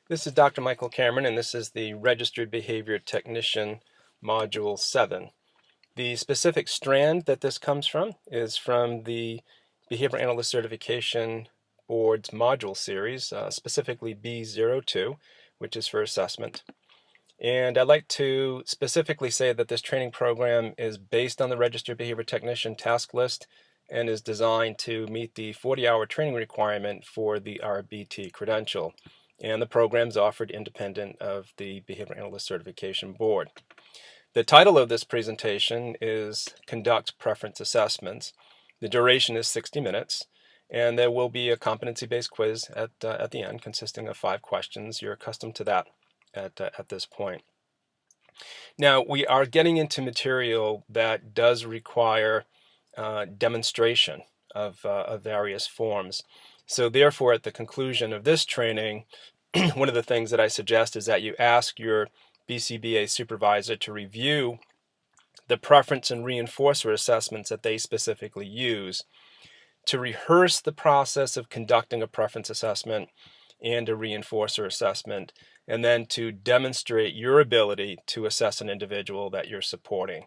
This is Dr. Michael Cameron, and this is the Registered Behavior Technician Module 7. The specific strand that this comes from is from the Behavior Analyst Certification Board's module series, specifically B02, which is for assessment. And I'd like to specifically say that this training program is based on the Registered Behavior Technician task list and is designed to meet the 40-hour training requirement for the RBT credential. And the program is offered independent of the Behavior Analyst Certification Board. The title of this presentation is Conduct Preference Assessments. The duration is 60 minutes, and there will be a competency-based quiz at the end consisting of 5 questions. You're accustomed to that at this point. Now, we are getting into material that does require demonstration of various forms. So therefore, at the conclusion of this training, one of the things that I suggest is that you ask your BCBA supervisor to review the preference and reinforcer assessments that they specifically use, to rehearse the process of conducting a preference assessment and a reinforcer assessment, and then to demonstrate your ability to assess an individual that you're supporting.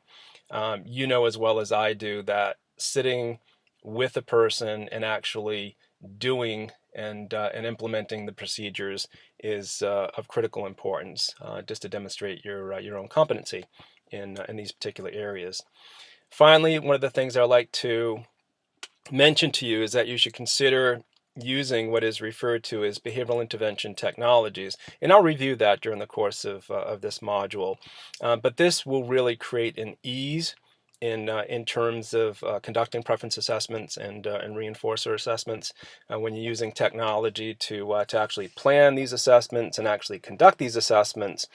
You know as well as I do that sitting with a person and actually doing and implementing the procedures is of critical importance, just to demonstrate your own competency in these particular areas. Finally, one of the things I like to mention to you is that you should consider using what is referred to as behavioral intervention technologies, and I'll review that during the course of this module. But this will really create an ease in terms of conducting preference assessments and reinforcer assessments when you're using technology to actually plan these assessments and actually conduct these assessments.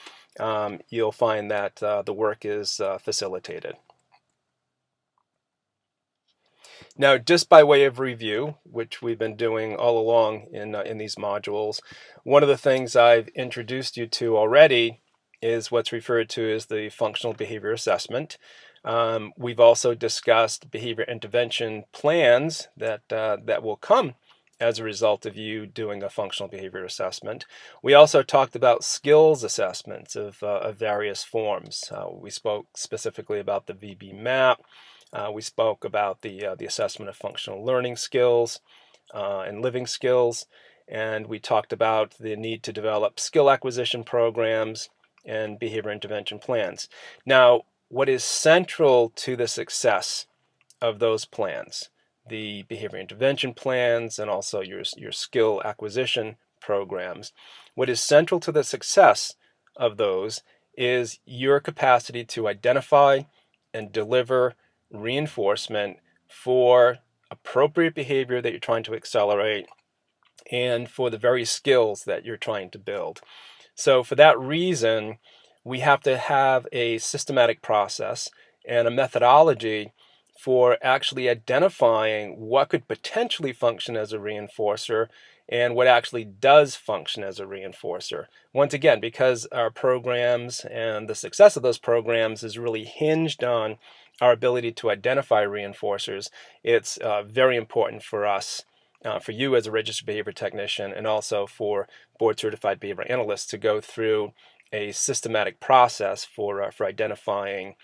You'll find that the work is facilitated. Now, just by way of review, which we've been doing all along in these modules, one of the things I've introduced you to already is what's referred to as the functional behavior assessment. We've also discussed behavior intervention plans that will come as a result of you doing a functional behavior assessment. We also talked about skills assessments of various forms. We spoke specifically about the VB map. We spoke about the assessment of functional learning skills and living skills, and we talked about the need to develop skill acquisition programs and behavior intervention plans. Now, what is central to the success of those plans, the behavior intervention plans and also your skill acquisition programs, what is central to the success of those is your capacity to identify and deliver reinforcement for appropriate behavior that you're trying to accelerate and for the very skills that you're trying to build. So for that reason, we have to have a systematic process and a methodology for actually identifying what could potentially function as a reinforcer and what actually does function as a reinforcer. Once again, because our programs and the success of those programs is really hinged on our ability to identify reinforcers, it's very important for us, for you as a registered behavior technician, and also for board certified behavior analysts to go through a systematic process for identifying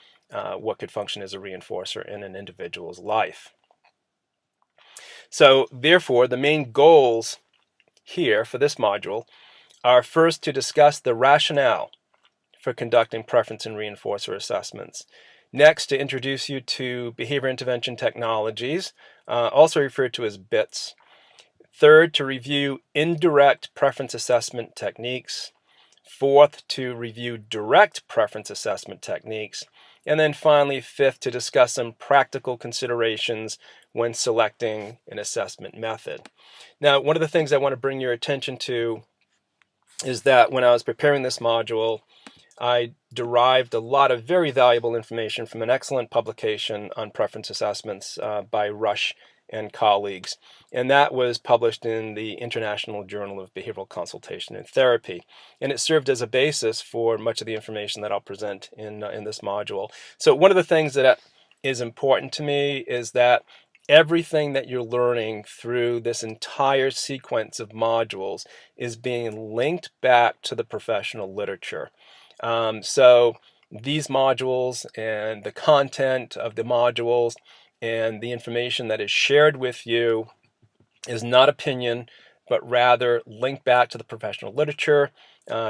what could function as a reinforcer in an individual's life. So therefore, the main goals here for this module are first to discuss the rationale for conducting preference and reinforcer assessments. Next, to introduce you to behavior intervention technologies, also referred to as BITs. Third, to review indirect preference assessment techniques. Fourth, to review direct preference assessment techniques. And then finally, fifth, to discuss some practical considerations when selecting an assessment method. Now, one of the things I want to bring your attention to is that when I was preparing this module, I derived a lot of very valuable information from an excellent publication on preference assessments by Rush and colleagues, and that was published in the International Journal of Behavioral Consultation and Therapy, and it served as a basis for much of the information that I'll present in this module. So one of the things that is important to me is that everything that you're learning through this entire sequence of modules is being linked back to the professional literature. So these modules and the content of the modules and the information that is shared with you is not opinion, but rather linked back to the professional literature.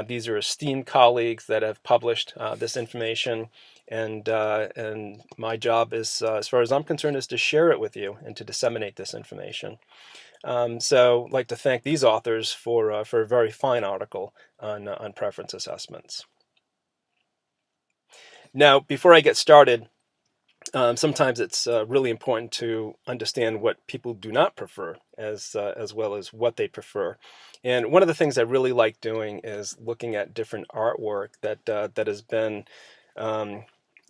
These are esteemed colleagues that have published this information, and my job is, as far as I'm concerned, is to share it with you and to disseminate this information. So I'd like to thank these authors for a very fine article on preference assessments. Now, before I get started, sometimes it's really important to understand what people do not prefer as well as what they prefer. And one of the things I really like doing is looking at different artwork that has been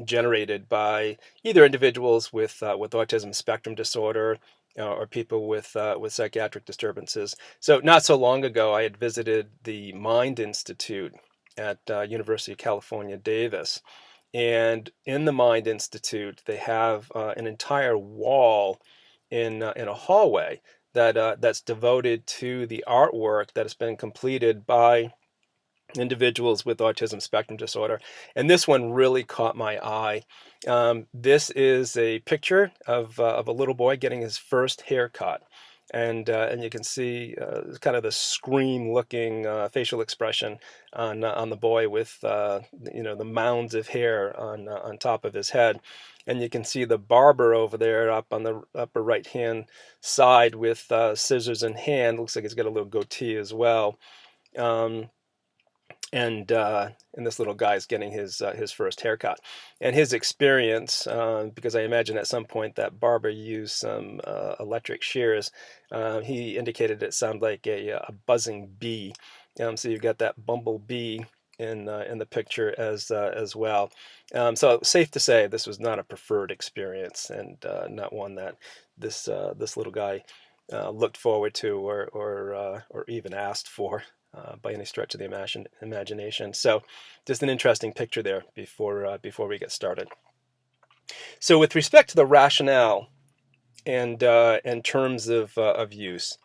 generated by either individuals with autism spectrum disorder or people with psychiatric disturbances. So not so long ago, I had visited the Mind Institute at University of California, Davis. And in the Mind Institute, they have an entire wall in a hallway that's devoted to the artwork that has been completed by individuals with autism spectrum disorder. And this one really caught my eye. This is a picture of a little boy getting his first haircut. And you can see kind of the scream-looking facial expression on the boy with the mounds of hair on top of his head, and you can see the barber over there up on the upper right-hand side with scissors in hand. Looks like he's got a little goatee as well. And this little guy is getting his first haircut, and his experience, because I imagine at some point that barber used some electric shears. He indicated it sounded like a buzzing bee. So you've got that bumblebee in the picture as well. So safe to say this was not a preferred experience, and not one that this little guy looked forward to or even asked for. By any stretch of the imagination. So just an interesting picture there before we get started. So with respect to the rationale and in terms of use,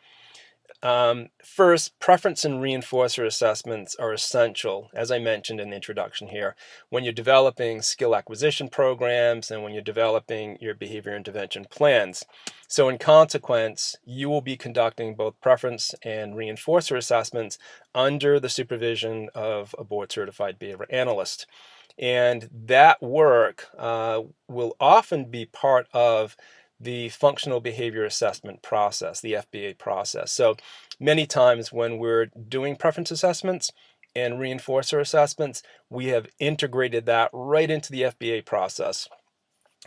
first, preference and reinforcer assessments are essential, as I mentioned in the introduction here, when you're developing skill acquisition programs and when you're developing your behavior intervention plans. So in consequence, you will be conducting both preference and reinforcer assessments under the supervision of a board-certified behavior analyst. And that work will often be part of the functional behavior assessment process, the FBA process. So many times when we're doing preference assessments and reinforcer assessments, we have integrated that right into the FBA process,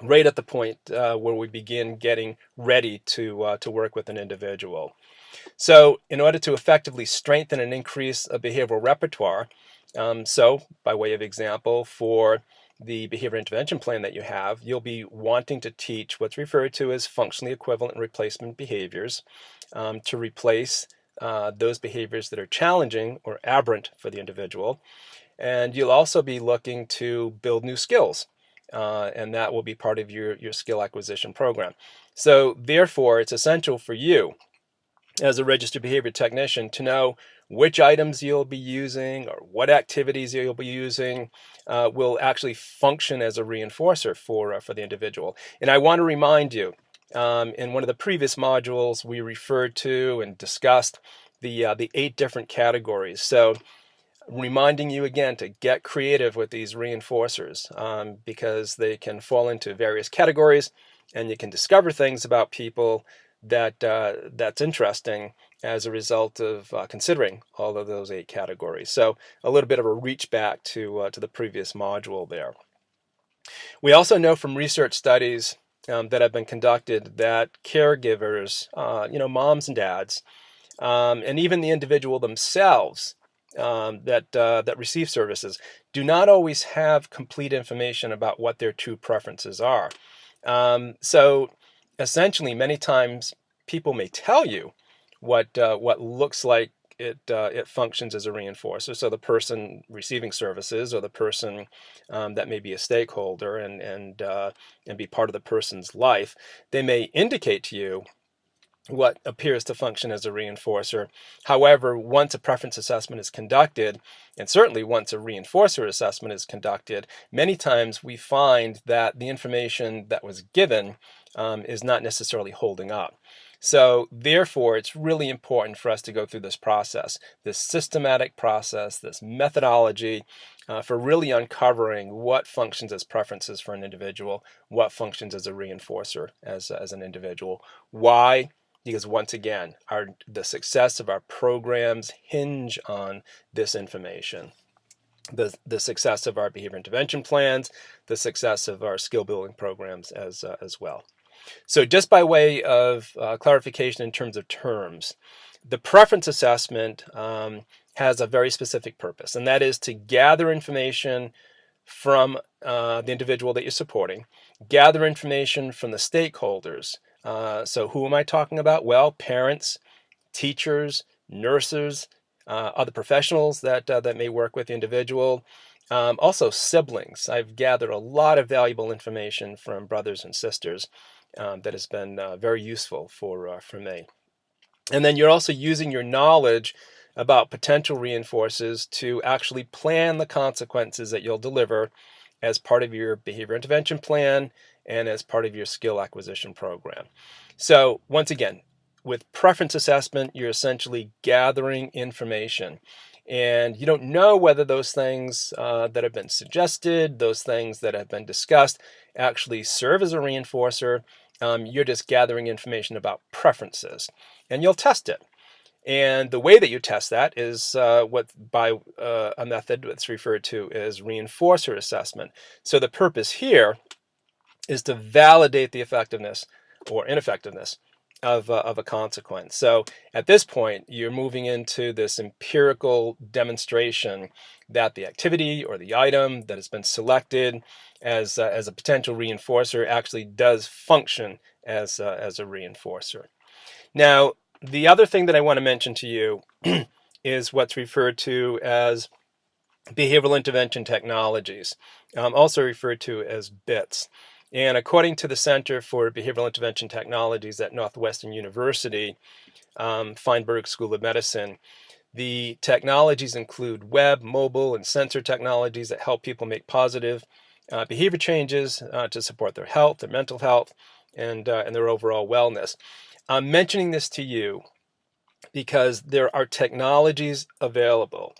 right at the point where we begin getting ready to work with an individual. So in order to effectively strengthen and increase a behavioral repertoire, so by way of example, for the behavior intervention plan that you have, you'll be wanting to teach what's referred to as functionally equivalent replacement behaviors to replace those behaviors that are challenging or aberrant for the individual. And you'll also be looking to build new skills, and that will be part of your skill acquisition program. So therefore, it's essential for you as a registered behavior technician to know which items you'll be using or what activities you'll be using will actually function as a reinforcer for the individual. And I want to remind you, in one of the previous modules, we referred to and discussed the 8 different categories. So reminding you again to get creative with these reinforcers because they can fall into various categories, and you can discover things about people that's interesting as a result of considering all of those 8 categories. So a little bit of a reach back to the previous module there. We also know from research studies that have been conducted that caregivers, moms and dads, and even the individual themselves that receive services do not always have complete information about what their true preferences are. So essentially, many times people may tell you what looks like it functions as a reinforcer. So the person receiving services, or the person that may be a stakeholder and be part of the person's life, they may indicate to you what appears to function as a reinforcer. However, once a preference assessment is conducted, and certainly once a reinforcer assessment is conducted, many times we find that the information that was given is not necessarily holding up. So therefore, it's really important for us to go through this process, this systematic process, this methodology, for really uncovering what functions as preferences for an individual, what functions as a reinforcer as an individual. Why? Because once again, the success of our programs hinge on this information. The success of our behavior intervention plans, the success of our skill building programs as well. So just by way of clarification in terms of terms, the preference assessment has a very specific purpose, and that is to gather information from the individual that you're supporting, gather information from the stakeholders. So who am I talking about? Well, parents, teachers, nurses, other professionals that may work with the individual. Also siblings. I've gathered a lot of valuable information from brothers and sisters that has been very useful for me. And then you're also using your knowledge about potential reinforcers to actually plan the consequences that you'll deliver as part of your behavior intervention plan and as part of your skill acquisition program. So once again, with preference assessment, you're essentially gathering information. And you don't know whether those things that have been suggested, those things that have been discussed, actually serve as a reinforcer. You're just gathering information about preferences, and you'll test it. And the way that you test that is by a method that's referred to as reinforcer assessment. So the purpose here is to validate the effectiveness or ineffectiveness of a consequence. So at this point, you're moving into this empirical demonstration that the activity or the item that has been selected as a potential reinforcer actually does function as a reinforcer. Now, the other thing that I want to mention to you is what's referred to as behavioral intervention technologies, also referred to as BITs. And according to the Center for Behavioral Intervention Technologies at Northwestern University, Feinberg School of Medicine, the technologies include web, mobile, and sensor technologies that help people make positive behavior changes to support their health, their mental health, and their overall wellness. I'm mentioning this to you because there are technologies available.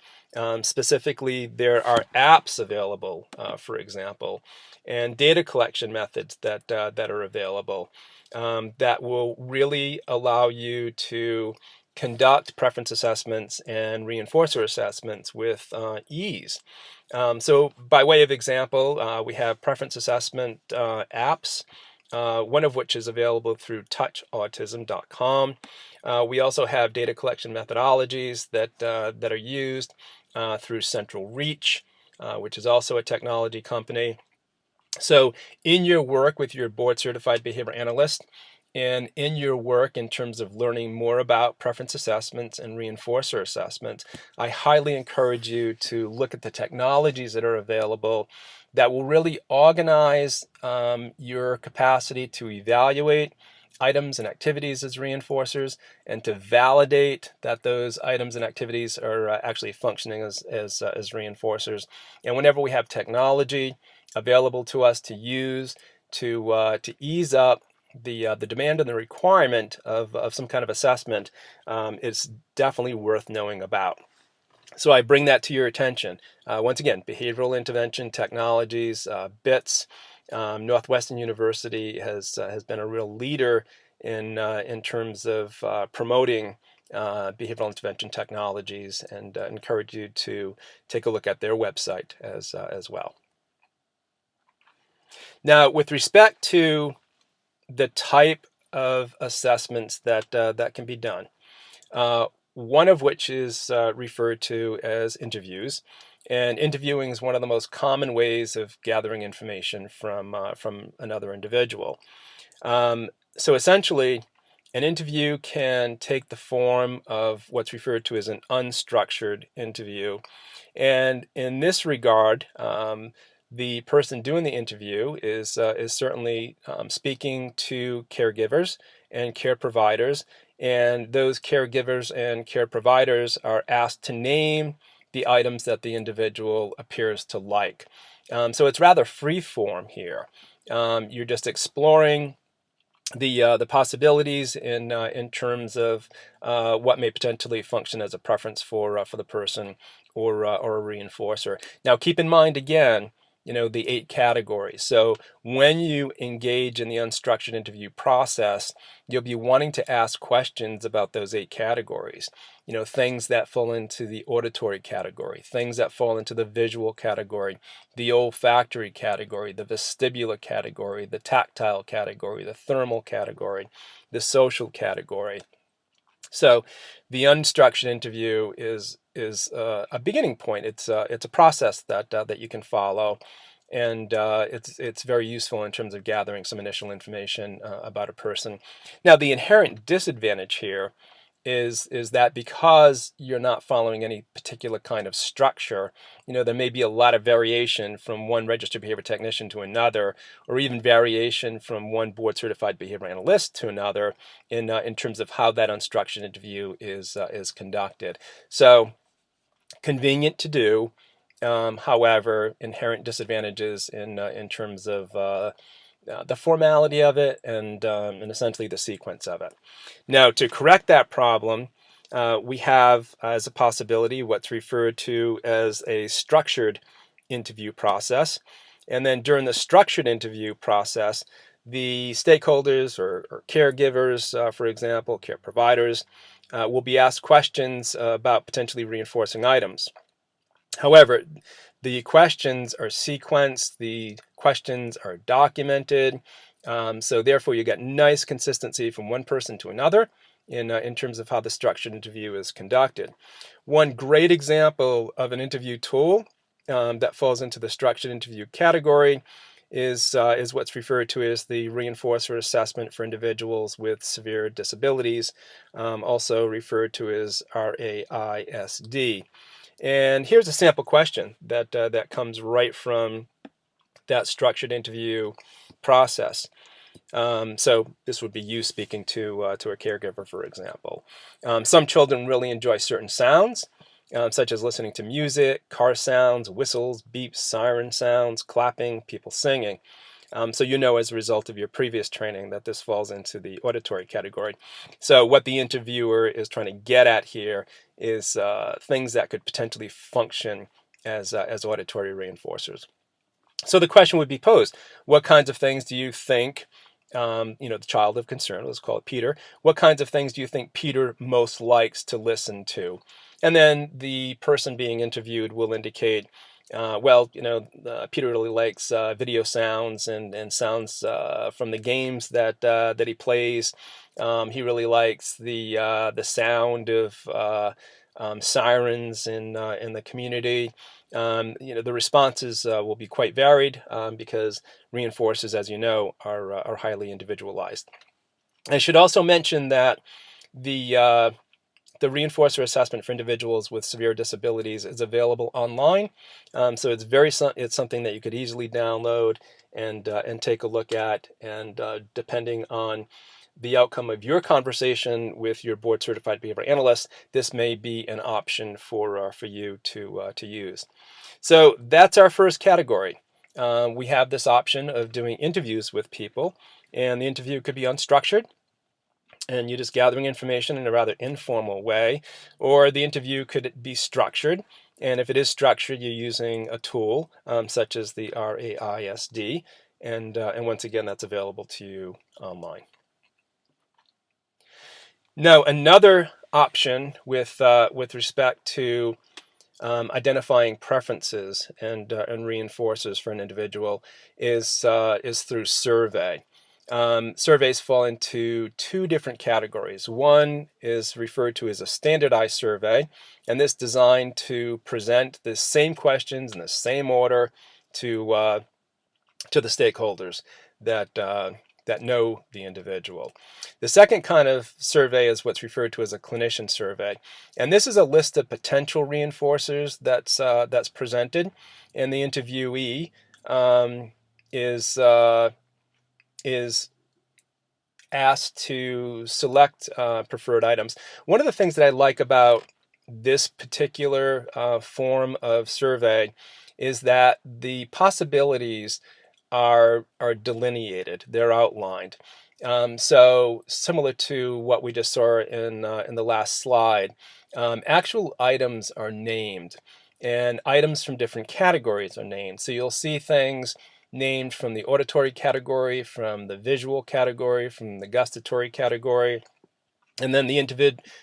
Specifically, there are apps available, for example, and data collection methods that are available that will really allow you to conduct preference assessments and reinforcer assessments with ease. So by way of example, we have preference assessment apps, one of which is available through touchautism.com. We also have data collection methodologies that are used through Central Reach, which is also a technology company. So in your work with your board certified behavior analyst, and in your work in terms of learning more about preference assessments and reinforcer assessments, I highly encourage you to look at the technologies that are available that will really organize your capacity to evaluate items and activities as reinforcers, and to validate that those items and activities are actually functioning as reinforcers. And whenever we have technology available to us to use to ease up the demand and the requirement of some kind of assessment, it's definitely worth knowing about. So I bring that to your attention. Once again, behavioral intervention technologies, BITs. Northwestern University has been a real leader in terms of promoting behavioral intervention technologies, and encourage you to take a look at their website as well. Now, with respect to the type of assessments that can be done, one of which is referred to as interviews. And interviewing is one of the most common ways of gathering information from another individual. So essentially, an interview can take the form of what's referred to as an unstructured interview. And in this regard, the person doing the interview is certainly speaking to caregivers and care providers, and those caregivers and care providers are asked to name the items that the individual appears to like. So it's rather free form here. You're just exploring the possibilities in terms of what may potentially function as a preference for the person or a reinforcer. Now, keep in mind again, the 8 categories. So when you engage in the unstructured interview process, you'll be wanting to ask questions about those 8 categories. Things that fall into the auditory category, things that fall into the visual category, the olfactory category, the vestibular category, the tactile category, the thermal category, the social category. So the unstructured interview is a beginning point. It's a process that you can follow, and it's very useful in terms of gathering some initial information about a person. Now, the inherent disadvantage here is that because you're not following any particular kind of structure, there may be a lot of variation from one registered behavior technician to another, or even variation from one board certified behavior analyst to another in terms of how that unstructured interview is conducted. So convenient to do, however, inherent disadvantages in terms of the formality of it and essentially the sequence of it. Now, to correct that problem, we have as a possibility what's referred to as a structured interview process. And then during the structured interview process, the stakeholders or caregivers, for example, care providers, will be asked questions about potentially reinforcing items. However, the questions are sequenced, the questions are documented, so therefore you get nice consistency from one person to another in terms of how the structured interview is conducted. One great example of an interview tool that falls into the structured interview category is what's referred to as the reinforcer assessment for individuals with severe disabilities, also referred to as RAISD. And here's a sample question that comes right from that structured interview process. So this would be you speaking to a caregiver, for example. Some children really enjoy certain sounds, such as listening to music, car sounds, whistles, beeps, siren sounds, clapping, people singing. So as a result of your previous training that this falls into the auditory category. So what the interviewer is trying to get at here is things that could potentially function as auditory reinforcers. So the question would be posed: what kinds of things do you think, the child of concern, let's call it Peter, what kinds of things do you think Peter most likes to listen to? And then the person being interviewed will indicate, Peter really likes video sounds and sounds from the games that he plays. He really likes the sound of sirens in the community. The responses will be quite varied because reinforcers, as you know, are highly individualized. I should also mention that the reinforcer assessment for individuals with severe disabilities is available online, so it's something that you could easily download and take a look at. And depending on the outcome of your conversation with your board certified behavior analyst, this may be an option for you to use. So that's our first category. We have this option of doing interviews with people, and the interview could be unstructured, and you're just gathering information in a rather informal way, or the interview could be structured. And if it is structured, you're using a tool such as the RAISD, and once again, that's available to you online. Now, another option with respect to identifying preferences and reinforcers for an individual is through survey. Surveys fall into 2 different categories. One is referred to as a standardized survey, and this is designed to present the same questions in the same order to the stakeholders that that know the individual. The second kind of survey is what's referred to as a clinician survey, and this is a list of potential reinforcers that's presented, and the interviewee is asked to select preferred items. One of the things that I like about this particular form of survey is that the possibilities are delineated, they're outlined. So similar to what we just saw in the last slide, actual items are named, and items from different categories are named. So you'll see things named from the auditory category, from the visual category, from the gustatory category. And then the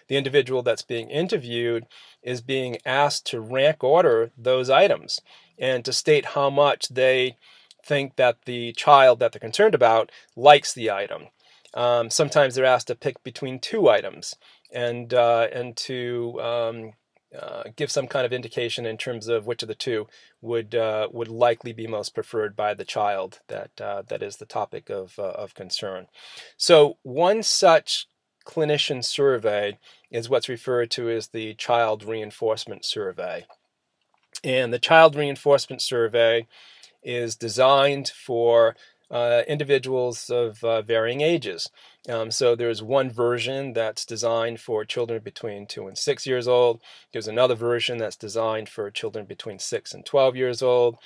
individual that's being interviewed is being asked to rank order those items and to state how much they think that the child that they're concerned about likes the item. Sometimes they're asked to pick between two items and to give some kind of indication in terms of which of the two would likely be most preferred by the child that is the topic of concern. So one such clinician survey is what's referred to as the child reinforcement survey. And the child reinforcement survey is designed for individuals of varying ages. So there's one version that's designed for children between 2 and 6 years old. There's another version that's designed for children between 6 and 12 years old.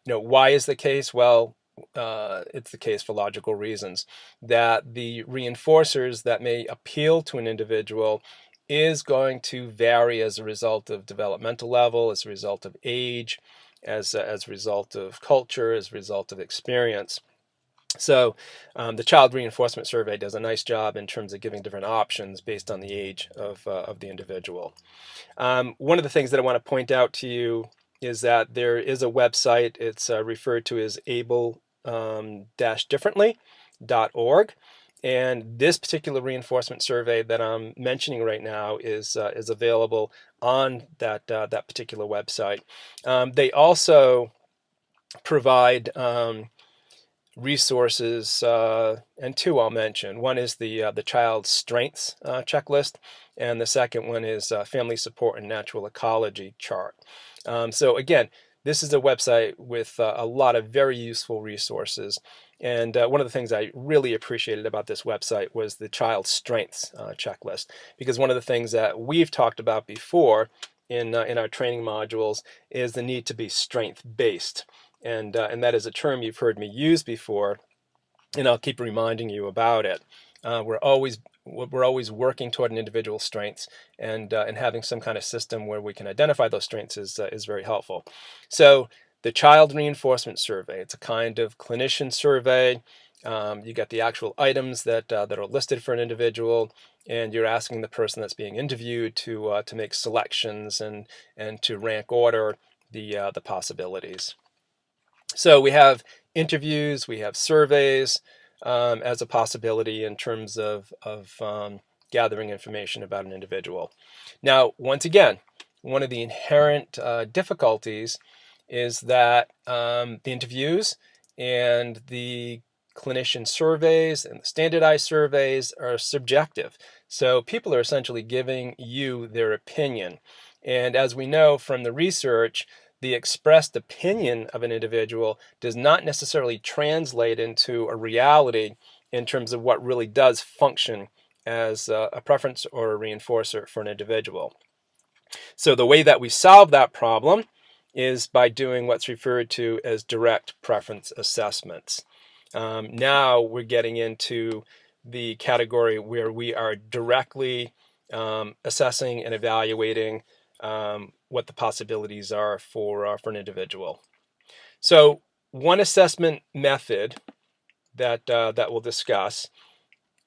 Why is the case? Well, it's the case for logical reasons, that the reinforcers that may appeal to an individual is going to vary as a result of developmental level, as a result of age, as a result of culture, as a result of experience. So the child reinforcement survey does a nice job in terms of giving different options based on the age of the individual. One of the things that I want to point out to you is that there is a website. It's referred to as able-differently.org. And this particular reinforcement survey that I'm mentioning right now is available on that particular website. They also provide resources, and two I'll mention. One is the child's strengths checklist, and the second one is family support and natural ecology chart. So again, this is a website with a lot of very useful resources. And one of the things I really appreciated about this website was the child's strengths checklist, because one of the things that we've talked about before in our training modules is the need to be strength-based. And that is a term you've heard me use before, and I'll keep reminding you about it. We're always working toward an individual's strengths, and having some kind of system where we can identify those strengths is very helpful. So the child reinforcement survey, it's a kind of clinician survey. You got the actual items that are listed for an individual, and you're asking the person that's being interviewed to make selections and to rank order the possibilities. So we have interviews, we have surveys as a possibility in terms of gathering information about an individual. Now, once again, one of the inherent difficulties is that the interviews and the clinician surveys and the standardized surveys are subjective. So people are essentially giving you their opinion. And as we know from the research, the expressed opinion of an individual does not necessarily translate into a reality in terms of what really does function as a preference or a reinforcer for an individual. So the way that we solve that problem is by doing what's referred to as direct preference assessments. Now we're getting into the category where we are directly assessing and evaluating what the possibilities are for an individual. So one assessment method that we'll discuss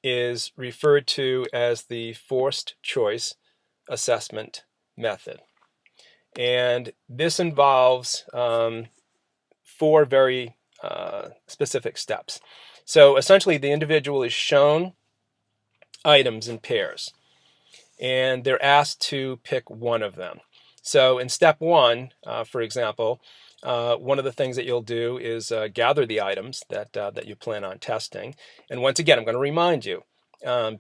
is referred to as the forced choice assessment method. And this involves 4 very specific steps. So essentially the individual is shown items in pairs, and they're asked to pick one of them. So in step one, for example, one of the things that you'll do is gather the items that you plan on testing. And once again, I'm going to remind you,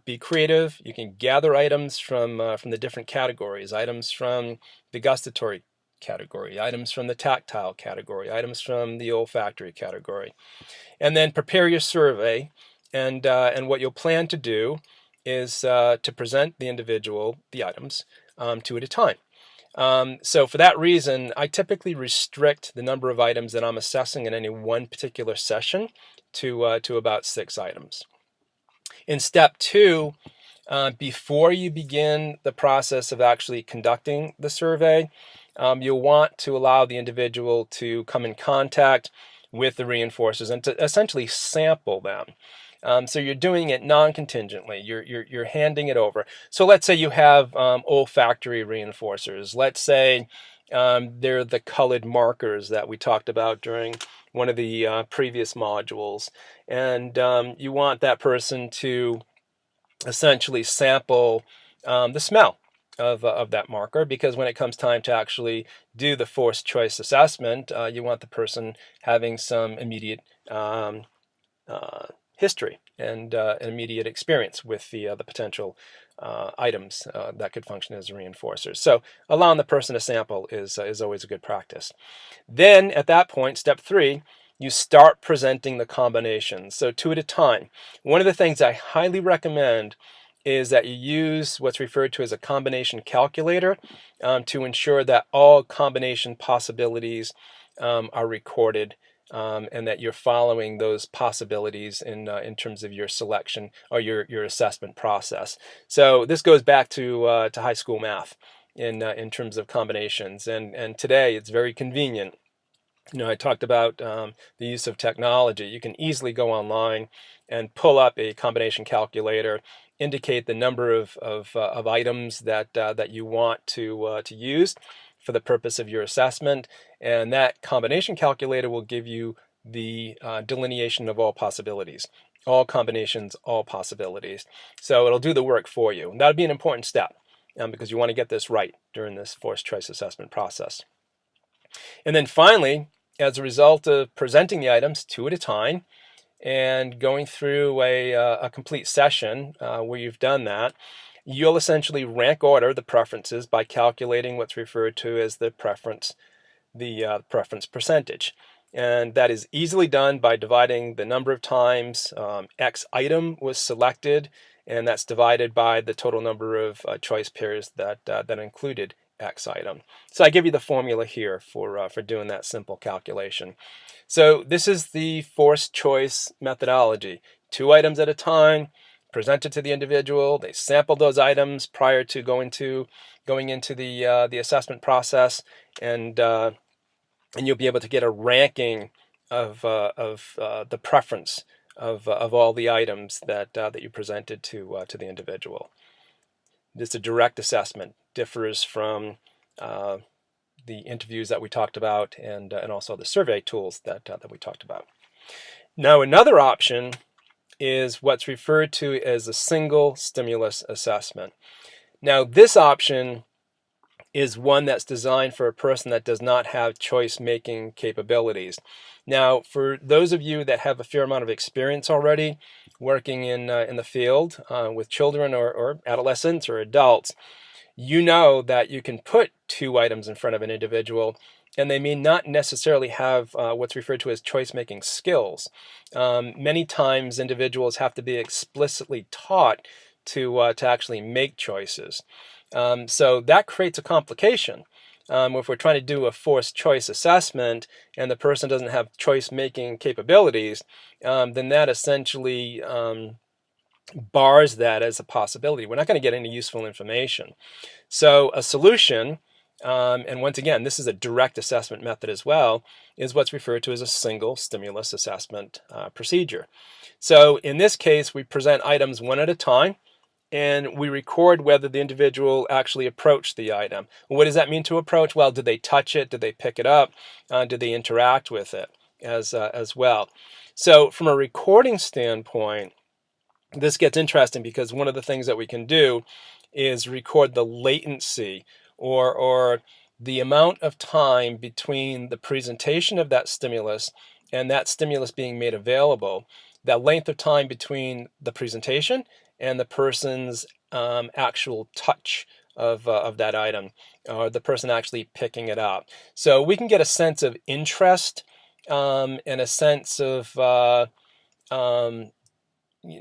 be creative. You can gather items from the different categories, items from the gustatory category, items from the tactile category, items from the olfactory category, and then prepare your survey. And what you'll plan to do is to present the individual the items two at a time. So for that reason, I typically restrict the number of items that I'm assessing in any one particular session to about 6 items. In step 2, before you begin the process of actually conducting the survey, you'll want to allow the individual to come in contact with the reinforcers and to essentially sample them. So you're doing it non-contingently. You're handing it over. So let's say you have olfactory reinforcers. Let's say they're the colored markers that we talked about during one of the previous modules, and you want that person to essentially sample the smell of that marker, because when it comes time to actually do the forced choice assessment, you want the person having some immediate history and immediate experience with the potential items that could function as reinforcers. So allowing the person to sample is always a good practice. Then at that point, step 3, you start presenting the combinations. So 2 at a time. One of the things I highly recommend is that you use what's referred to as a combination calculator to ensure that all combination possibilities are recorded, and that you're following those possibilities in terms of your selection or your assessment process. So this goes back to high school math in terms of combinations, and today it's very convenient. I talked about the use of technology. You can easily go online and pull up a combination calculator, indicate the number of items that you want to use for the purpose of your assessment, and that combination calculator will give you the delineation of all possibilities, all combinations, all possibilities. So it'll do the work for you. And that'll be an important step because you want to get this right during this forced choice assessment process. And then finally, as a result of presenting the items 2 at a time and going through a complete session where you've done that, you'll essentially rank order the preferences by calculating what's referred to as the preference percentage. And that is easily done by dividing the number of times X item was selected, and that's divided by the total number of choice pairs that included X item. So I give you the formula here for doing that simple calculation. So this is the forced choice methodology. 2 items at a time, presented to the individual. They sample those items prior to going into the assessment process, and you'll be able to get a ranking of the preference of all the items that you presented to the individual. This is a direct assessment, differs from the interviews that we talked about, and also the survey tools that we talked about. Now, another option is what's referred to as a single stimulus assessment. Now, this option is one that's designed for a person that does not have choice-making capabilities. Now, for those of you that have a fair amount of experience already working in the field with children or adolescents or adults, you know that you can put 2 items in front of an individual, and they may not necessarily have what's referred to as choice-making skills. Many times individuals have to be explicitly taught to actually make choices. So that creates a complication. If we're trying to do a forced choice assessment and the person doesn't have choice-making capabilities, then that essentially bars that as a possibility. We're not going to get any useful information. So a solution, and once again, this is a direct assessment method as well, is what's referred to as a single stimulus assessment procedure. So in this case, we present items 1 at a time, and we record whether the individual actually approached the item. What does that mean to approach? Well, did they touch it? Did they pick it up? Did they interact with it as well? So from a recording standpoint, this gets interesting because one of the things that we can do is record the latency or the amount of time between the presentation of that stimulus and that stimulus being made available, that length of time between the presentation and the person's actual touch of that item, or the person actually picking it up. So we can get a sense of interest and a sense of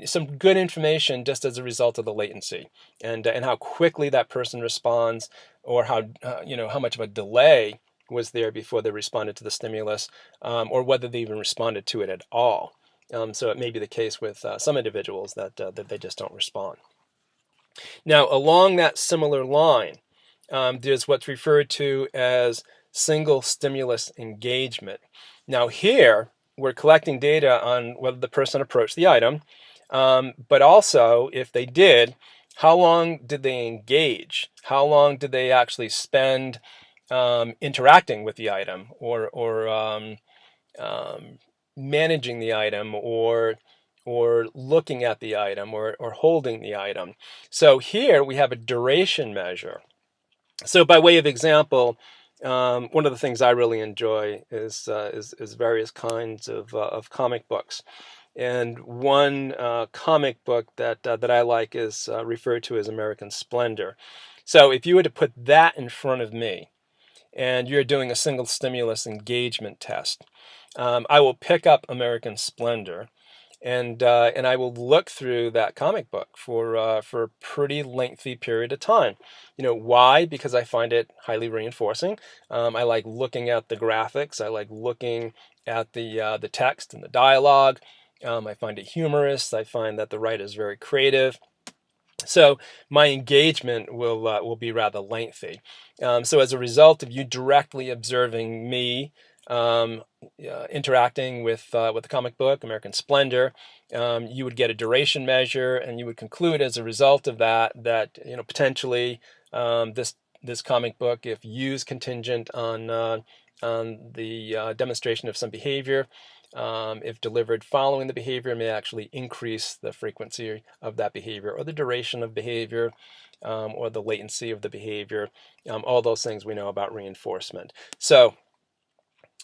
some good information just as a result of the latency and how quickly that person responds, or how how much of a delay was there before they responded to the stimulus, or whether they even responded to it at all. So it may be the case with some individuals that they just don't respond. Now, along that similar line, there's what's referred to as single stimulus engagement. Now here, we're collecting data on whether the person approached the item, but also, if they did, how long did they engage? How long did they actually spend interacting with the item, or managing the item, or looking at the item, or holding the item? So here we have a duration measure. So by way of example, one of the things I really enjoy is various kinds of comic books. And one comic book that I like is referred to as American Splendor. So if you were to put that in front of me, and you're doing a single stimulus engagement test, I will pick up American Splendor, and I will look through that comic book for a pretty lengthy period of time. Why? Because I find it highly reinforcing. I like looking at the graphics. I like looking at the text and the dialogue. I find it humorous. I find that the writer is very creative. So my engagement will be rather lengthy. So as a result of you directly observing me interacting with the comic book American Splendor, you would get a duration measure, and you would conclude as a result of that potentially this comic book, if used contingent on the demonstration of some behavior, if delivered following the behavior, may actually increase the frequency of that behavior, or the duration of behavior, or the latency of the behavior. All those things we know about reinforcement. So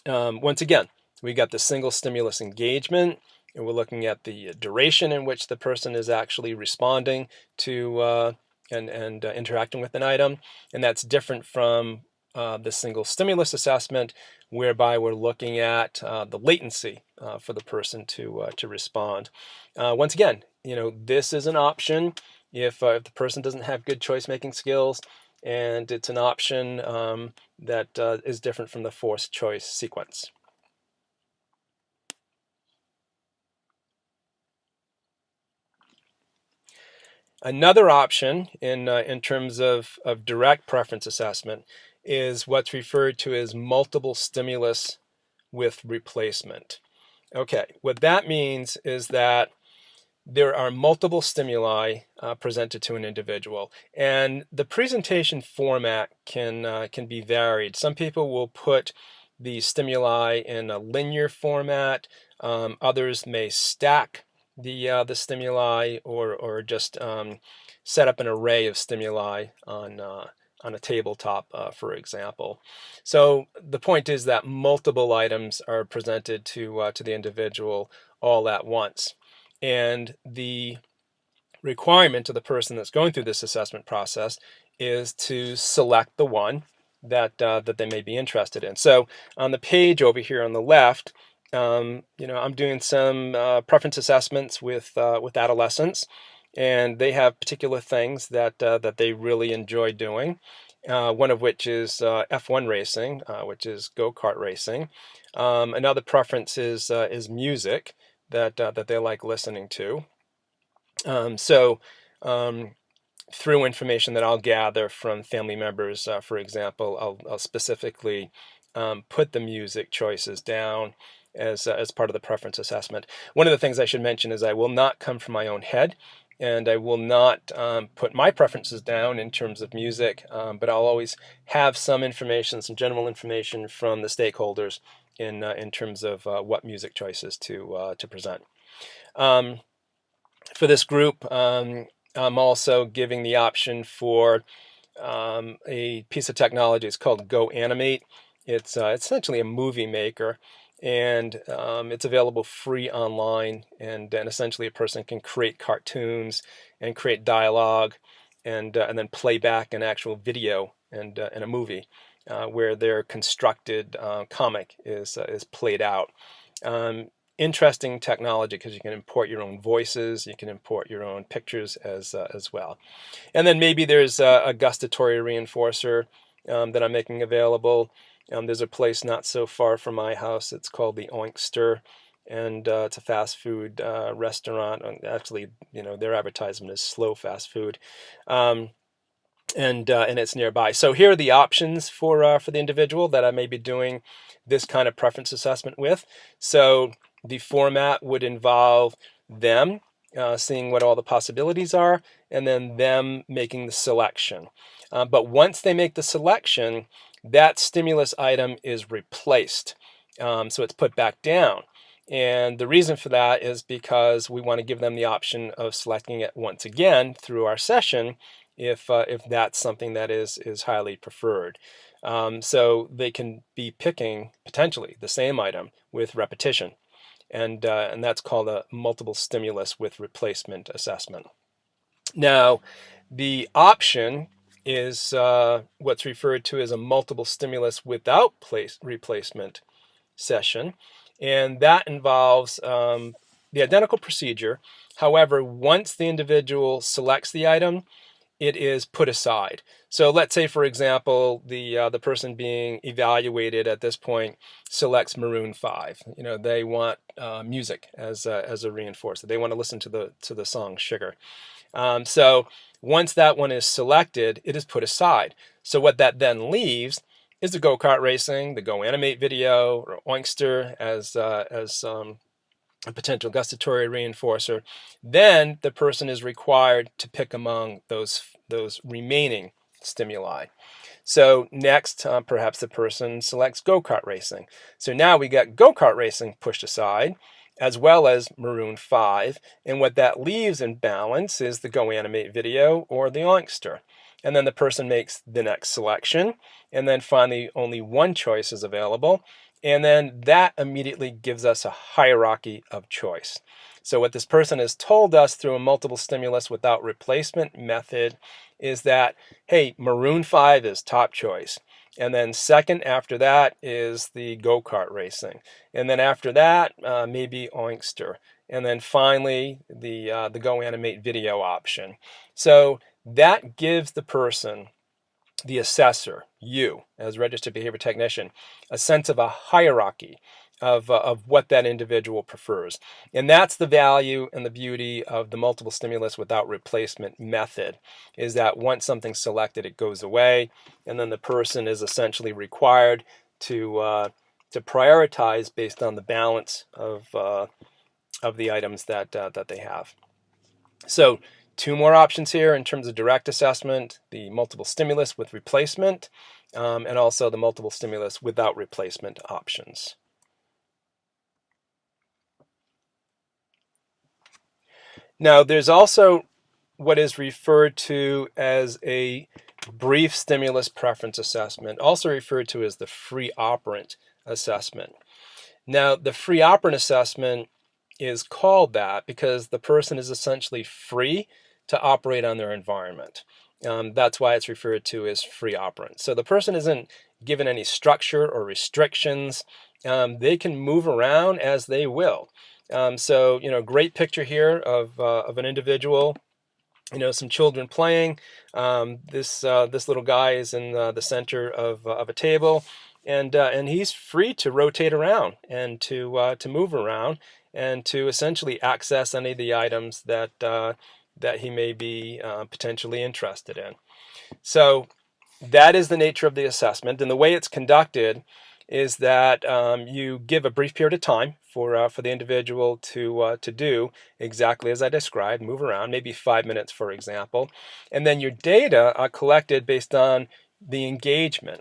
once again, we got the single stimulus engagement, and we're looking at the duration in which the person is actually responding to and interacting with an item, and that's different from the single stimulus assessment, whereby we're looking at the latency for the person to respond. Once again, this is an option if the person doesn't have good choice-making skills, and it's an option that is different from the forced choice sequence. Another option in terms of direct preference assessment is what's referred to as multiple stimulus with replacement. Okay, what that means is that there are multiple stimuli presented to an individual, and the presentation format can be varied. Some people will put the stimuli in a linear format. Others may stack the stimuli, or just set up an array of stimuli on a tabletop, for example. So the point is that multiple items are presented to the individual all at once. And the requirement of the person that's going through this assessment process is to select the one that they may be interested in. So on the page over here on the left, I'm doing some preference assessments with adolescents, and they have particular things that they really enjoy doing. One of which is F1 racing, which is go-kart racing. Another preference is music that they like listening to. So through information that I'll gather from family members, for example, I'll specifically put the music choices down as part of the preference assessment. One of the things I should mention is I will not come from my own head, and I will not put my preferences down in terms of music, but I'll always have some information, some general information from the stakeholders in terms of what music choices to present. For this group, I'm also giving the option for a piece of technology. It's called Go Animate. It's essentially a movie maker, and it's available free online. And essentially, a person can create cartoons and create dialogue, and then play back an actual video and in a movie where their constructed comic is played out. Interesting technology because you can import your own voices, you can import your own pictures as well. And then maybe there's a gustatory reinforcer that I'm making available. There's a place not so far from my house. It's called the Oinkster, and it's a fast food restaurant. Actually, their advertisement is slow fast food, and it's nearby. So here are the options for the individual that I may be doing this kind of preference assessment with. So the format would involve them seeing what all the possibilities are, and then them making the selection. But once they make the selection, that stimulus item is replaced. So it's put back down. And the reason for that is because we want to give them the option of selecting it once again through our session if that's something that is highly preferred. So they can be picking potentially the same item with repetition. And that's called a multiple stimulus with replacement assessment. Now, the option is what's referred to as a multiple stimulus without replacement session, and that involves the identical procedure. However, once the individual selects the item, it is put aside. So let's say, for example, the person being evaluated at this point selects Maroon 5. They want music as a reinforcer. They want to listen to the song Sugar. So once that one is selected, it is put aside. So what that then leaves is the go-kart racing, the Go Animate video, or Oinkster as a potential gustatory reinforcer. Then the person is required to pick among those remaining stimuli. So next, perhaps the person selects go-kart racing. So now we got go-kart racing pushed aside, as well as Maroon 5. And what that leaves in balance is the Go Animate video or the Oinkster. And then the person makes the next selection. And then finally, only one choice is available. And then that immediately gives us a hierarchy of choice. So what this person has told us through a multiple stimulus without replacement method is that, hey, Maroon 5 is top choice. And then second after that is the go-kart racing. And then after that, maybe Oinkster. And then finally, the Go Animate video option. So that gives the person, the assessor, you as registered behavior technician, a sense of a hierarchy of what that individual prefers. And that's the value and the beauty of the multiple stimulus without replacement method, is that once something's selected, it goes away, and then the person is essentially required to prioritize based on the balance of the items that they have. So two more options here in terms of direct assessment: the multiple stimulus with replacement, and also the multiple stimulus without replacement options. Now, there's also what is referred to as a brief stimulus preference assessment, also referred to as the free operant assessment. Now, the free operant assessment is called that because the person is essentially free to operate on their environment. That's why it's referred to as free operant. So the person isn't given any structure or restrictions. They can move around as they will. So, great picture here of an individual, some children playing. This little guy is in the center of a table, and he's free to rotate around and to move around and to essentially access any of the items that he may be potentially interested in. So that is the nature of the assessment, and the way it's conducted is that you give a brief period of time for the individual to do exactly as I described, move around, maybe 5 minutes, for example, and then your data are collected based on the engagement.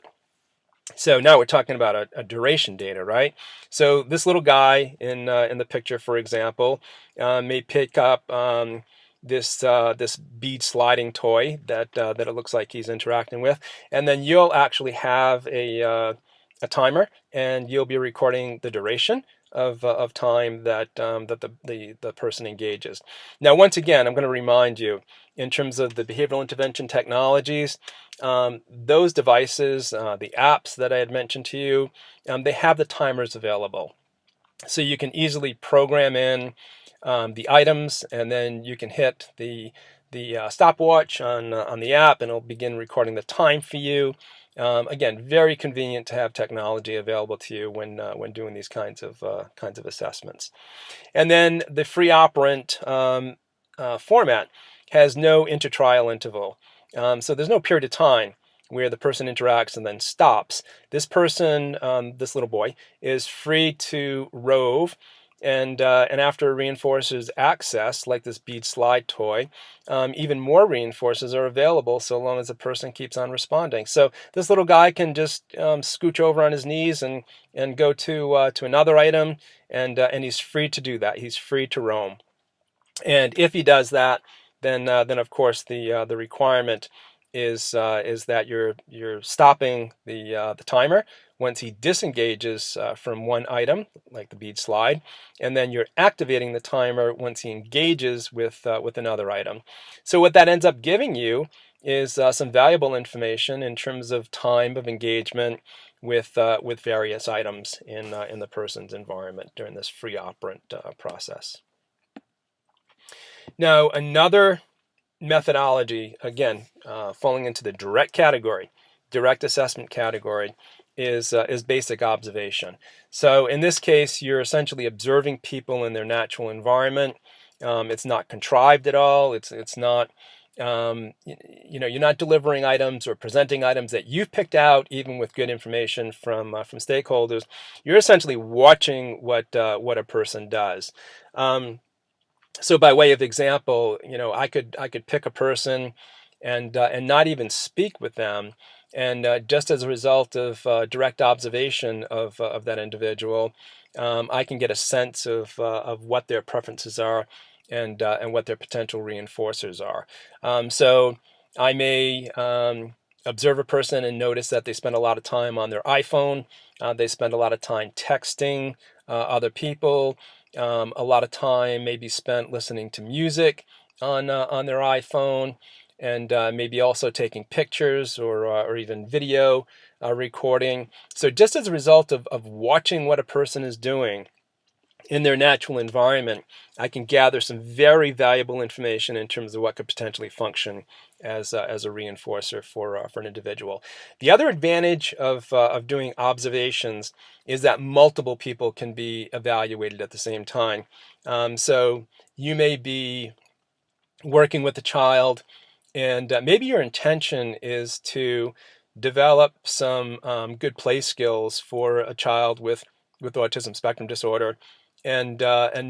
So now we're talking about a duration data, right? So this little guy in the picture, for example, may pick up this bead sliding toy that it looks like he's interacting with, and then you'll actually have a timer, and you'll be recording the duration of time that the person engages. Now, once again, I'm going to remind you, in terms of the behavioral intervention technologies, those devices, the apps that I had mentioned to you, they have the timers available. So you can easily program in the items, and then you can hit the stopwatch on the app, and it'll begin recording the time for you. Again, very convenient to have technology available to you when doing these kinds of assessments. And then the free operant format has no intertrial interval. So there's no period of time where the person interacts and then stops. This person, this little boy, is free to rove, and after reinforcers access, like this bead slide toy, even more reinforcers are available so long as the person keeps on responding. So this little guy can just scooch over on his knees and go to another item, and he's free to do that. He's free to roam. And if he does that, then of course the requirement is that you're stopping the timer once he disengages from one item, like the bead slide, and then you're activating the timer once he engages with another item. So what that ends up giving you is some valuable information in terms of time of engagement with various items in the person's environment during this free operant process. Now, another methodology, again, falling into the direct assessment category, is basic observation. So in this case, you're essentially observing people in their natural environment. It's not contrived at all. It's not, you're not delivering items or presenting items that you've picked out, even with good information from stakeholders. You're essentially watching what a person does. So by way of example, I could pick a person and not even speak with them, and just as a result of direct observation of that individual, I can get a sense of what their preferences are and what their potential reinforcers are. So I may observe a person and notice that they spend a lot of time on their iPhone. They spend a lot of time texting other people. A lot of time may be spent listening to music on their iPhone, and maybe also taking pictures or even video recording. So just as a result of watching what a person is doing in their natural environment, I can gather some very valuable information in terms of what could potentially function as a reinforcer for an individual. The other advantage of doing observations is that multiple people can be evaluated at the same time. So you may be working with a child, and maybe your intention is to develop some good play skills for a child with autism spectrum disorder, and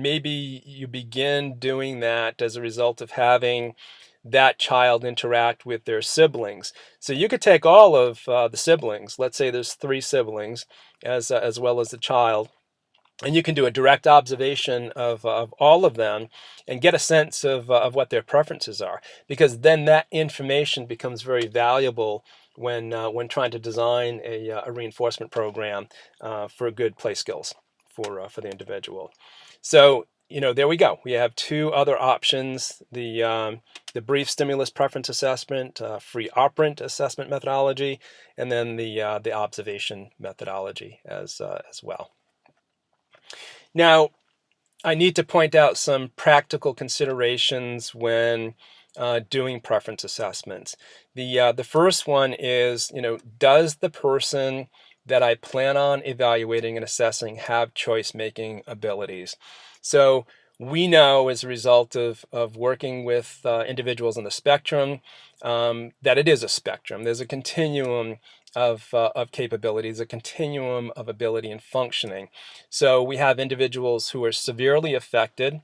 maybe you begin doing that as a result of having that child interact with their siblings. So you could take all of the siblings. Let's say there's 3 siblings, as well as the child, and you can do a direct observation of all of them and get a sense of what their preferences are, because then that information becomes very valuable when trying to design a reinforcement program for good play skills for the individual. So there we go. We have 2 other options: the brief stimulus preference assessment, free operant assessment methodology, and then the observation methodology as well. Now, I need to point out some practical considerations when doing preference assessments. The first one is, does the person that I plan on evaluating and assessing have choice-making abilities? So we know, as a result of working with individuals on the spectrum, that it is a spectrum. There's a continuum of capabilities, a continuum of ability and functioning. So we have individuals who are severely affected,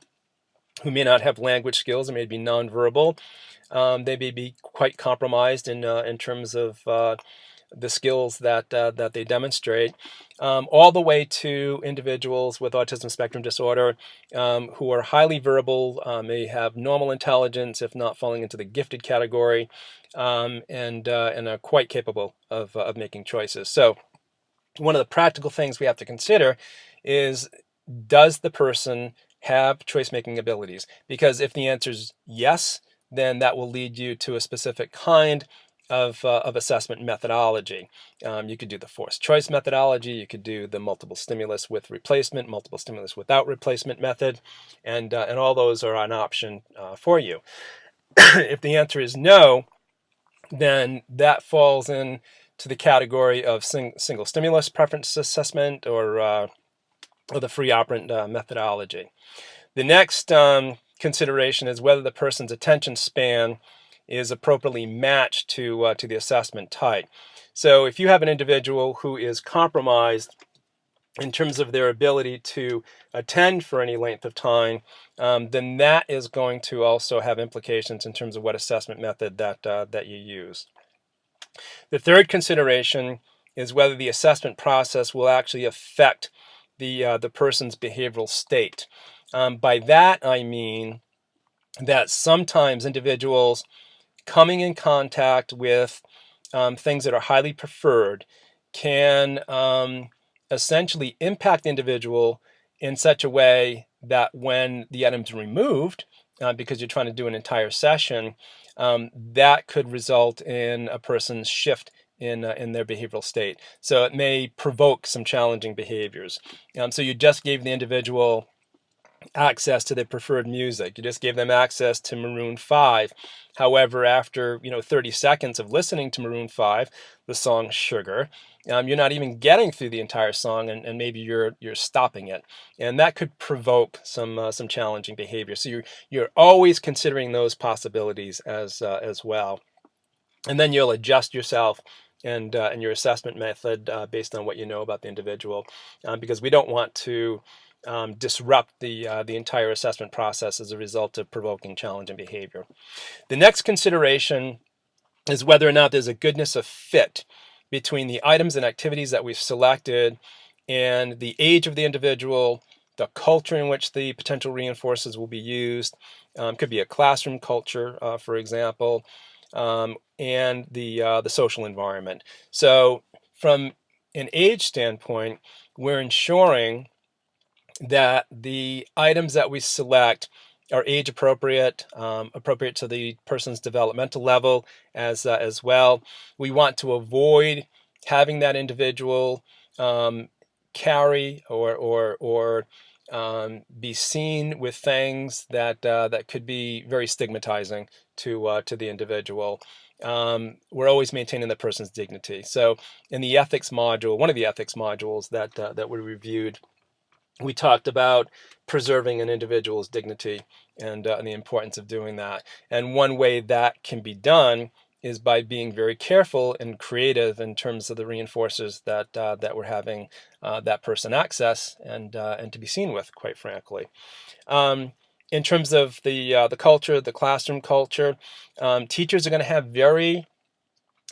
who may not have language skills, or may be nonverbal. They may be quite compromised in terms of the skills that that they demonstrate, all the way to individuals with autism spectrum disorder who are highly verbal, may have normal intelligence, if not falling into the gifted category, and are quite capable of making choices. So one of the practical things we have to consider is, does the person have choice-making abilities? Because if the answer is yes, then that will lead you to a specific kind of assessment methodology. You could do the forced choice methodology, you could do the multiple stimulus with replacement, multiple stimulus without replacement method, and all those are an option for you. If the answer is no, then that falls in to the category of single stimulus preference assessment, or the free operant methodology. The next consideration is whether the person's attention span is appropriately matched to the assessment type. So if you have an individual who is compromised in terms of their ability to attend for any length of time, then that is going to also have implications in terms of what assessment method that you use. The third consideration is whether the assessment process will actually affect the person's behavioral state. By that I mean that sometimes individuals coming in contact with things that are highly preferred can essentially impact the individual in such a way that when the item's removed, because you're trying to do an entire session, that could result in a person's shift in their behavioral state. So it may provoke some challenging behaviors. So you just gave the individual access to their preferred music. You just gave them access to Maroon 5. However, after 30 seconds of listening to Maroon 5, the song Sugar, you're not even getting through the entire song, and maybe you're stopping it, and that could provoke some challenging behavior. So you're always considering those possibilities as well, and then you'll adjust yourself and your assessment method based on what you know about the individual, because we don't want to disrupt the entire assessment process as a result of provoking challenging behavior. The next consideration is whether or not there's a goodness of fit between the items and activities that we've selected and the age of the individual, the culture in which the potential reinforcers will be used. Could be a classroom culture, for example, and the social environment. So from an age standpoint, we're ensuring that the items that we select are age appropriate, appropriate to the person's developmental level as well. We want to avoid having that individual carry or be seen with things that could be very stigmatizing to the individual. We're always maintaining the person's dignity. So in the ethics module, one of the ethics modules that we reviewed, we talked about preserving an individual's dignity and the importance of doing that. And one way that can be done is by being very careful and creative in terms of the reinforcers that we're having that person access and to be seen with, quite frankly. In terms of the culture, the classroom culture, teachers are going to have very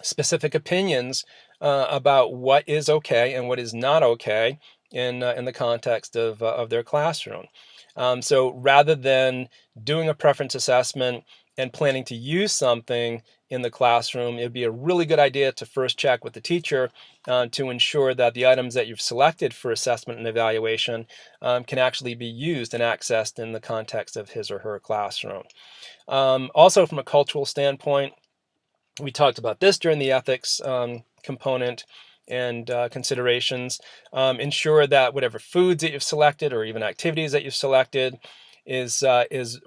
specific opinions about what is okay and what is not okay in the context of their classroom. So rather than doing a preference assessment and planning to use something in the classroom, it would be a really good idea to first check with the teacher to ensure that the items that you've selected for assessment and evaluation can actually be used and accessed in the context of his or her classroom. Also, from a cultural standpoint, we talked about this during the ethics component and considerations. Ensure that whatever foods that you've selected or even activities that you've selected is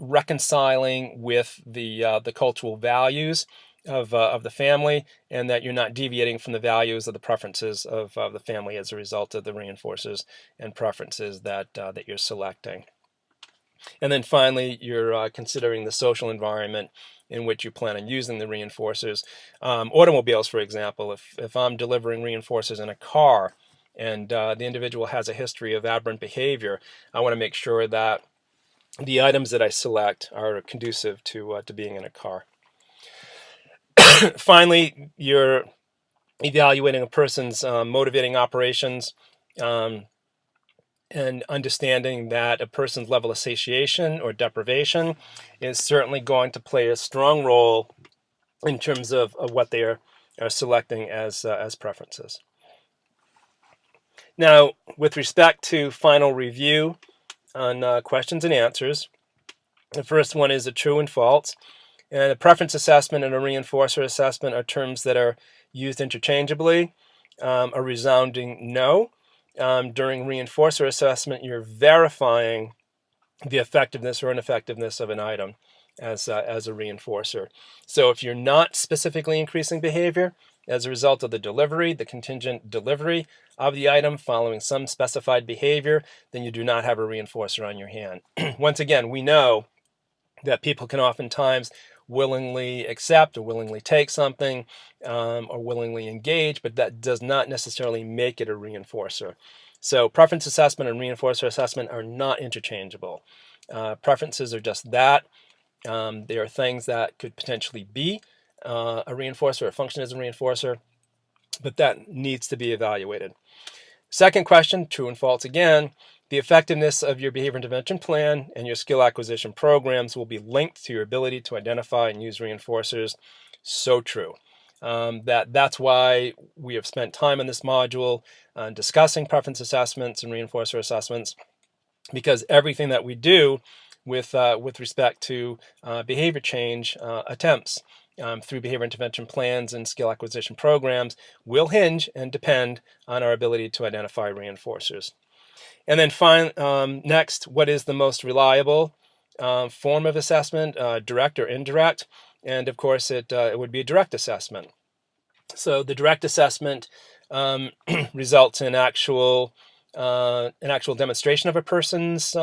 reconciling with the cultural values of the family, and that you're not deviating from the values of the preferences of the family as a result of the reinforcers and preferences that you're selecting. And then finally, you're considering the social environment in which you plan on using the reinforcers. Automobiles, for example, if I'm delivering reinforcers in a car and the individual has a history of aberrant behavior, I want to make sure that the items that I select are conducive to being in a car. Finally, you're evaluating a person's motivating operations, and understanding that a person's level of satiation or deprivation is certainly going to play a strong role in terms of what they are selecting as preferences. Now, with respect to final review on questions and answers, the first one is a true and false. And a preference assessment and a reinforcer assessment are terms that are used interchangeably. A resounding no. During reinforcer assessment, you're verifying the effectiveness or ineffectiveness of an item as a reinforcer. So if you're not specifically increasing behavior as a result of the delivery, the contingent delivery of the item following some specified behavior, then you do not have a reinforcer on your hand. Once again, we know that people can oftentimes willingly accept or willingly take something or willingly engage, but that does not necessarily make it a reinforcer. So preference assessment and reinforcer assessment are not interchangeable. Preferences are just that. They are things that could potentially be a reinforcer or function as a reinforcer, but that needs to be evaluated. Second question, true and false again. The effectiveness of your behavior intervention plan and your skill acquisition programs will be linked to your ability to identify and use reinforcers. So true. That's why we have spent time in this module discussing preference assessments and reinforcer assessments, because everything that we do with respect to behavior change attempts through behavior intervention plans and skill acquisition programs will hinge and depend on our ability to identify reinforcers. And then next, what is the most reliable form of assessment, direct or indirect? And of course, it would be a direct assessment. So the direct assessment results in actual demonstration of a person's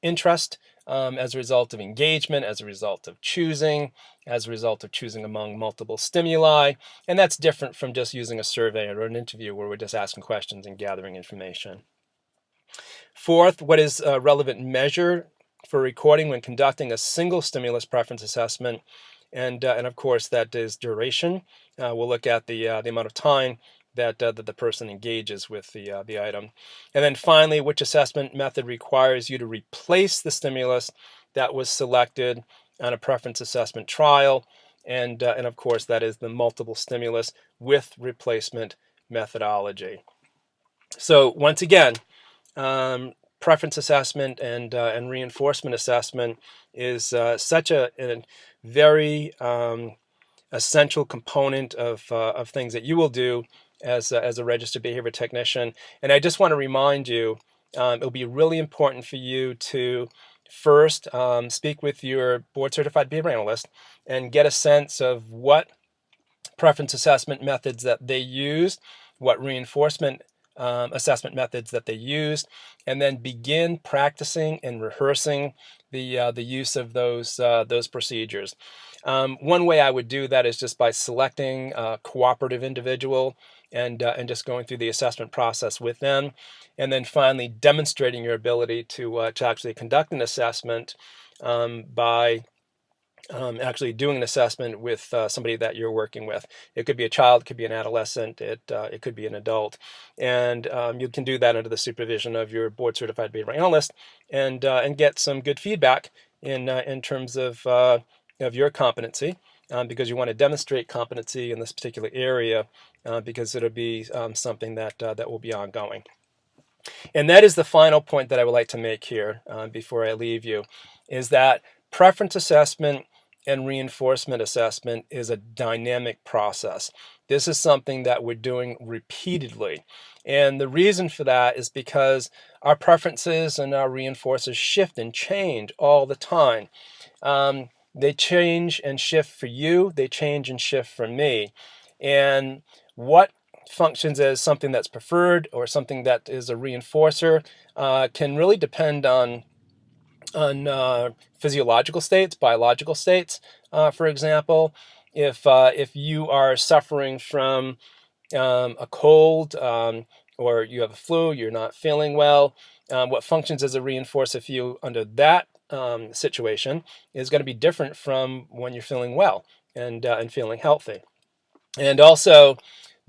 interest as a result of engagement, as a result of choosing, as a result of choosing among multiple stimuli. And that's different from just using a survey or an interview where we're just asking questions and gathering information. Fourth, what is a relevant measure for recording when conducting a single stimulus preference assessment? And of course, that is duration. We'll look at the amount of time that the person engages with the item. And then finally, which assessment method requires you to replace the stimulus that was selected on a preference assessment trial? And of course, that is the multiple stimulus with replacement methodology. So once again, preference assessment and reinforcement assessment is such a very essential component of things that you will do as a registered behavior technician. And I just want to remind you, it'll be really important for you to first speak with your board certified behavior analyst and get a sense of what preference assessment methods that they use, what reinforcement assessment methods that they used, and then begin practicing and rehearsing the use of those procedures. One way I would do that is just by selecting a cooperative individual and just going through the assessment process with them, and then finally demonstrating your ability to actually conduct an assessment by actually doing an assessment with somebody that you're working with. It could be a child, it could be an adolescent, it could be an adult, and you can do that under the supervision of your board certified behavior analyst, and get some good feedback in terms of your competency, because you want to demonstrate competency in this particular area, because it'll be something that will be ongoing. And that is the final point that I would like to make here before I leave you, is that preference assessment and reinforcement assessment is a dynamic process. This is something that we're doing repeatedly. And the reason for that is because our preferences and our reinforcers shift and change all the time. They change and shift for you, they change and shift for me. And what functions as something that's preferred or something that is a reinforcer can really depend on physiological states, biological states. For example, if you are suffering from a cold or you have a flu, you're not feeling well, what functions as a reinforcer for you under that situation is going to be different from when you're feeling well and feeling healthy. And also,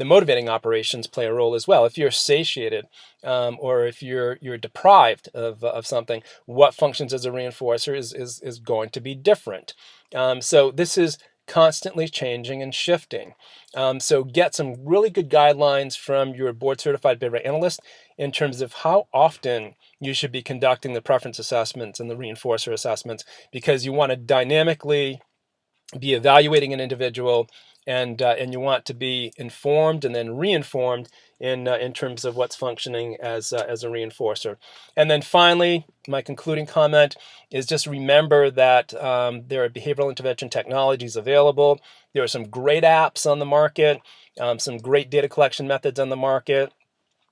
the motivating operations play a role as well. If you're satiated, or if you're deprived of something, what functions as a reinforcer is going to be different. So this is constantly changing and shifting. So get some really good guidelines from your board certified behavior analyst in terms of how often you should be conducting the preference assessments and the reinforcer assessments, because you want to dynamically be evaluating an individual, and you want to be informed and then reinformed in terms of what's functioning as a reinforcer. And then finally, my concluding comment is just remember that there are behavioral intervention technologies available. There are some great apps on the market, some great data collection methods on the market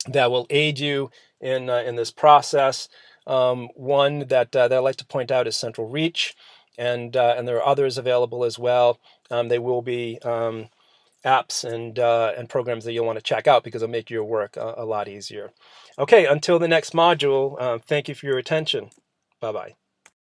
that will aid you in this process. One that I like to point out is Central Reach, and there are others available as well. They will be apps and programs that you'll want to check out because it'll make your work a lot easier. Okay, until the next module, thank you for your attention. Bye-bye.